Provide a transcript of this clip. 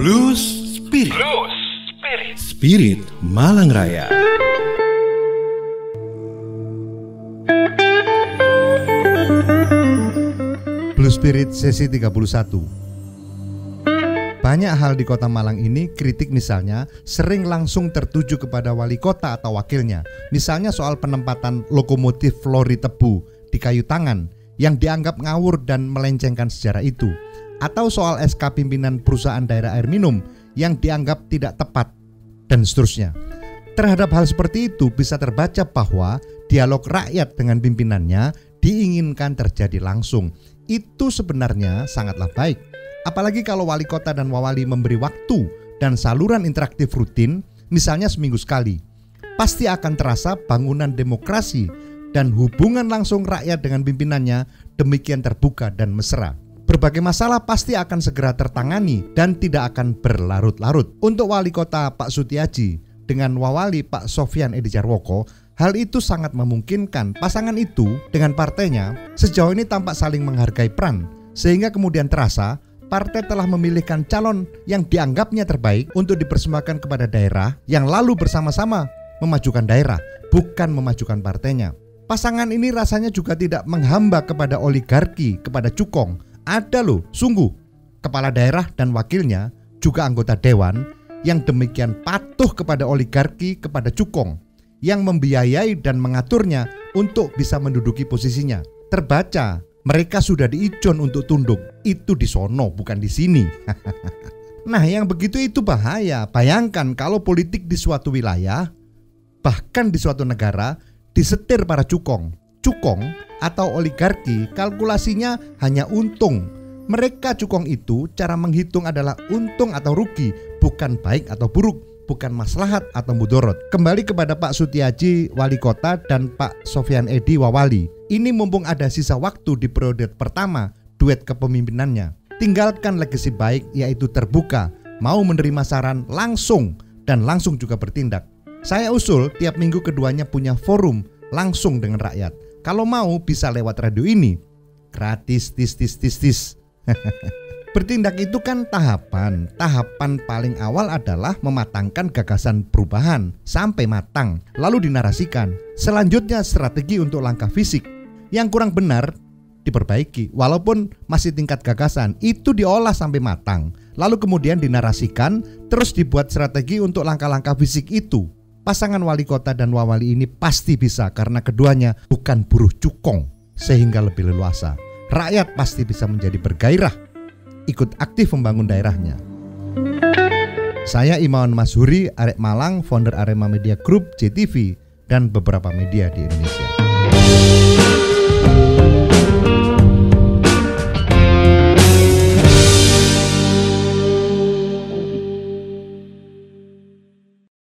Blues Spirit. Spirit Malang Raya. Blues Spirit sesi 31. Banyak hal di kota Malang ini, kritik misalnya, sering langsung tertuju kepada wali kota atau wakilnya. Misalnya soal penempatan lokomotif lori tebu di kayu tangan yang dianggap ngawur dan melencengkan sejarah itu. Atau soal SK pimpinan perusahaan daerah air minum yang dianggap tidak tepat, dan seterusnya. Terhadap hal seperti itu bisa terbaca bahwa dialog rakyat dengan pimpinannya diinginkan terjadi langsung. Itu sebenarnya sangatlah baik. Apalagi kalau wali kota dan wawali memberi waktu dan saluran interaktif rutin, misalnya seminggu sekali. Pasti akan terasa bangunan demokrasi dan hubungan langsung rakyat dengan pimpinannya demikian terbuka dan mesra. Berbagai masalah pasti akan segera tertangani dan tidak akan berlarut-larut. Untuk wali kota Pak Sutiaji dengan wawali Pak Sofyan Edi Jarwoko, hal itu sangat memungkinkan. Pasangan itu dengan partainya sejauh ini tampak saling menghargai peran, sehingga kemudian terasa partai telah memilihkan calon yang dianggapnya terbaik untuk dipersembahkan kepada daerah yang lalu bersama-sama memajukan daerah, bukan memajukan partainya. Pasangan ini rasanya juga tidak menghamba kepada oligarki, kepada cukong. Ada loh, sungguh, kepala daerah dan wakilnya, juga anggota dewan, yang demikian patuh kepada oligarki, kepada cukong, yang membiayai dan mengaturnya untuk bisa menduduki posisinya. Terbaca, mereka sudah diijon untuk tunduk. Itu di sono, bukan di sini. Nah, yang begitu itu bahaya. Bayangkan kalau politik di suatu wilayah, bahkan di suatu negara, disetir para cukong. Cukong atau oligarki kalkulasinya hanya untung. Mereka cukong itu cara menghitung adalah untung atau rugi, bukan baik atau buruk, bukan maslahat atau mudorot. Kembali kepada Pak Sutiaji wali kota dan Pak Sofyan Edi wawali. Ini mumpung ada sisa waktu di periode pertama duet kepemimpinannya. Tinggalkan legasi baik, yaitu terbuka, mau menerima saran langsung dan langsung juga bertindak. Saya usul tiap minggu keduanya punya forum langsung dengan rakyat. Kalau mau bisa lewat radio ini, gratis, tis. Bertindak itu kan tahapan. Tahapan paling awal adalah mematangkan gagasan perubahan sampai matang, lalu dinarasikan. Selanjutnya strategi untuk langkah fisik. Yang kurang benar diperbaiki, walaupun masih tingkat gagasan, itu diolah sampai matang. Lalu kemudian dinarasikan, terus dibuat strategi untuk langkah-langkah fisik itu. Pasangan wali kota dan wawali ini pasti bisa karena keduanya bukan buruh cukong, sehingga lebih leluasa. Rakyat pasti bisa menjadi bergairah, ikut aktif membangun daerahnya. Saya Imawan Mashuri, Arek Malang, founder Arema Media Group, JTV, dan beberapa media di Indonesia.